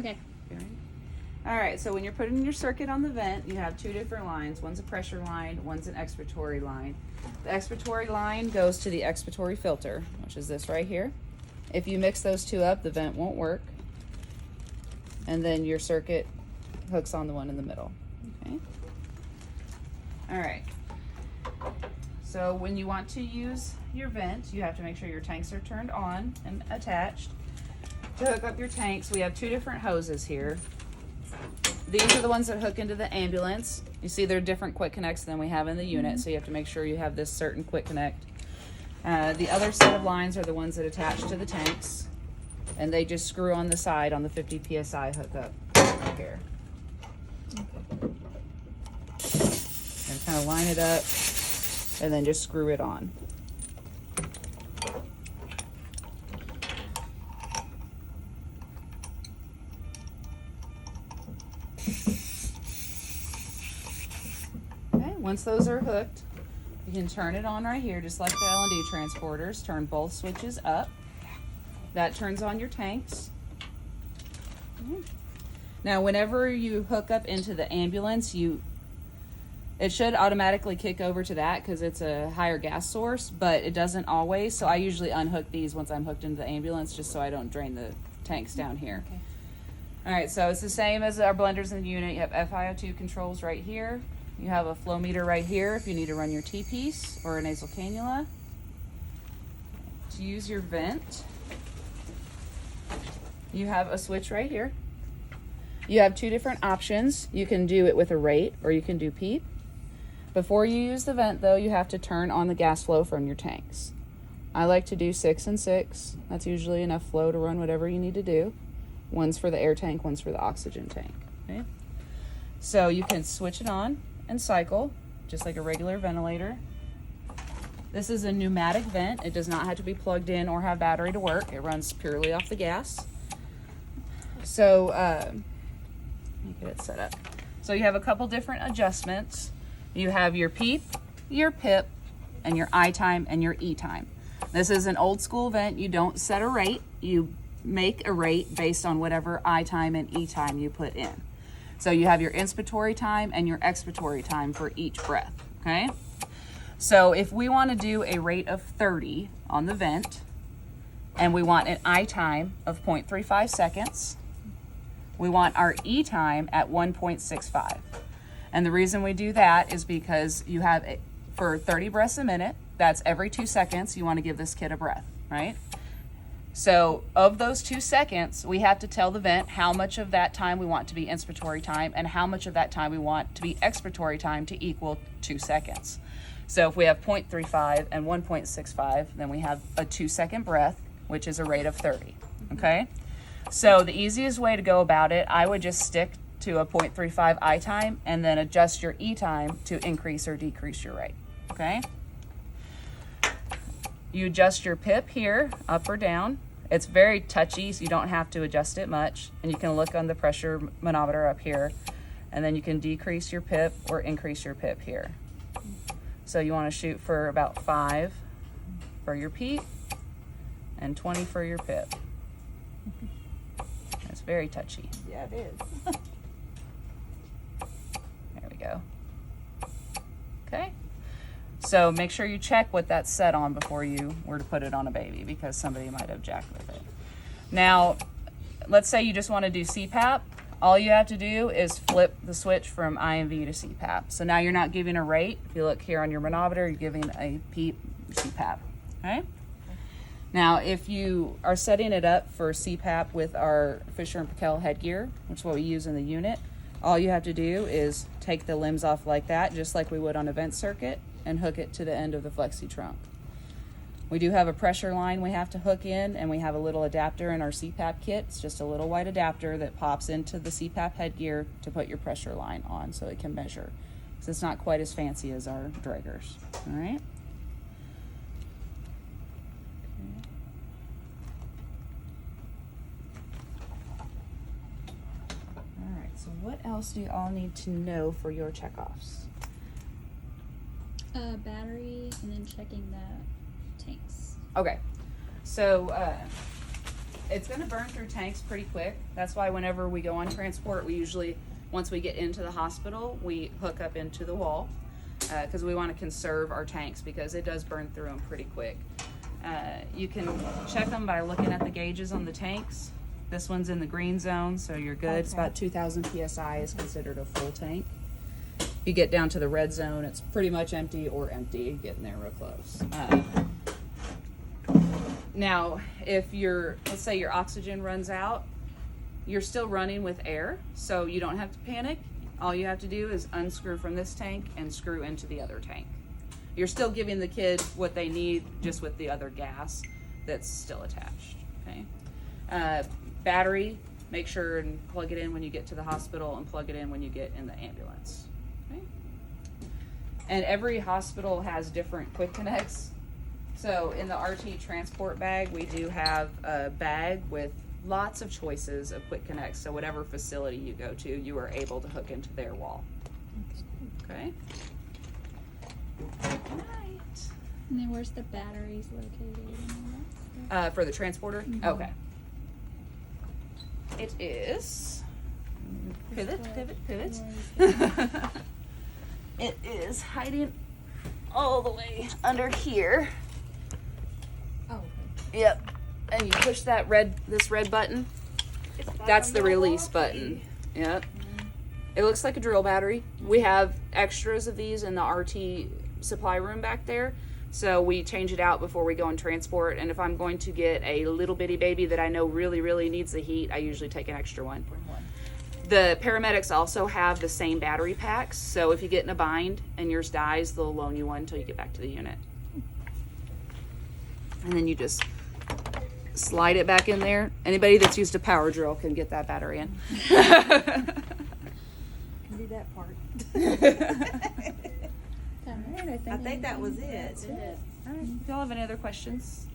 Okay. All right, so when you're putting your circuit on the vent, you have two different lines. One's a pressure line, one's an expiratory line. The expiratory line goes to the expiratory filter, which is this right here. If you mix those two up, the vent won't work. And then your circuit hooks on the one in the middle, okay? All right. So when you want to use your vent, you have to make sure your tanks are turned on and attached. To hook up your tanks, we have two different hoses here. These are the ones that hook into the ambulance. You see they're different quick connects than we have in the unit, so you have to make sure you have this certain quick connect. The other set of lines are the ones that attach to the tanks, and they just screw on the side on the 50 PSI hookup right here. And kind of line it up, and then just screw it on. Once those are hooked, you can turn it on right here, just like the L&D transporters. Turn both switches up. That turns on your tanks. Now, whenever you hook up into the ambulance, it should automatically kick over to that because it's a higher gas source, but it doesn't always. So I usually unhook these once I'm hooked into the ambulance, just so I don't drain the tanks down here. Okay. All right, so it's the same as our blenders in the unit. You have FiO2 controls right here. You have a flow meter right here if you need to run your T-piece or a nasal cannula. To use your vent, you have a switch right here. You have two different options. You can do it with a rate or you can do PEEP. Before you use the vent though, you have to turn on the gas flow from your tanks. I like to do 6 and 6. That's usually enough flow to run whatever you need to do. One's for the air tank, one's for the oxygen tank. Okay? So you can switch it on and cycle, just like a regular ventilator. This is a pneumatic vent. It does not have to be plugged in or have battery to work. It runs purely off the gas. So, let me get it set up. So you have a couple different adjustments. You have your PEEP, your PIP, and your I time and your E time. This is an old school vent. You don't set a rate. You make a rate based on whatever I time and E time you put in. So you have your inspiratory time and your expiratory time for each breath, okay? So if we want to do a rate of 30 on the vent, and we want an I time of 0.35 seconds, we want our E time at 1.65. And the reason we do that is because you have, for 30 breaths a minute, that's every 2 seconds, you want to give this kid a breath, right? So of those 2 seconds, we have to tell the vent how much of that time we want to be inspiratory time and how much of that time we want to be expiratory time to equal 2 seconds. So if we have 0.35 and 1.65, then we have a 2-second breath, which is a rate of 30, okay? So the easiest way to go about it, I would just stick to a 0.35 I time and then adjust your E time to increase or decrease your rate, okay? You adjust your PIP here, up or down. It's very touchy, so you don't have to adjust it much. And you can look on the pressure manometer up here, and then you can decrease your PIP or increase your PIP here. So you want to shoot for about 5 for your PEEP and 20 for your PIP. It's very touchy. Yeah, it is. There we go. Okay. So make sure you check what that's set on before you were to put it on a baby, because somebody might have jacked with it. Now, let's say you just want to do CPAP. All you have to do is flip the switch from IMV to CPAP. So now you're not giving a rate. If you look here on your manometer, you're giving a PEEP CPAP, okay? Now, if you are setting it up for CPAP with our Fisher & Paykel headgear, which is what we use in the unit, all you have to do is take the limbs off like that, just like we would on a vent circuit, and hook it to the end of the flexi trunk. We do have a pressure line we have to hook in, and we have a little adapter in our CPAP kit. It's just a little white adapter that pops into the CPAP headgear to put your pressure line on so it can measure. So it's not quite as fancy as our Draegers, all right? All right, so what else do you all need to know for your checkoffs? Battery, and then checking the tanks. Okay, so It's going to burn through tanks pretty quick. That's why whenever we go on transport, we usually, once we get into the hospital, we hook up into the wall because we want to conserve our tanks because it does burn through them pretty quick. You can check them by looking at the gauges on the tanks. This one's in the green zone, so you're good. Okay. It's about 2,000 PSI is considered a full tank. You get down to the red zone, it's pretty much empty or empty, getting there real close. Now, if let's say your oxygen runs out, you're still running with air, so you don't have to panic. All you have to do is unscrew from this tank and screw into the other tank. You're still giving the kid what they need, just with the other gas that's still attached, okay? Battery, make sure and plug it in when you get to the hospital and plug it in when you get in the ambulance, okay? And every hospital has different quick connects. So in the RT transport bag, we do have a bag with lots of choices of quick connects. So whatever facility you go to, you are able to hook into their wall. Okay. Right. And then where's the batteries located and all that stuff? For the transporter? Mm-hmm. Okay. It is. Pivot. It is hiding all the way under here. Oh, okay. Yep. And you push this red button. That's the release button. Yep. Mm-hmm. It looks like a drill battery. We have extras of these in the RT supply room back there. So we change it out before we go on transport. And if I'm going to get a little bitty baby that I know really, really needs the heat, I usually take an extra one. The paramedics also have the same battery packs. So if you get in a bind and yours dies, they'll loan you one until you get back to the unit. And then you just slide it back in there. Anybody that's used a power drill can get that battery in. Can do that part. All right, I think that was it. All right. If y'all have any other questions?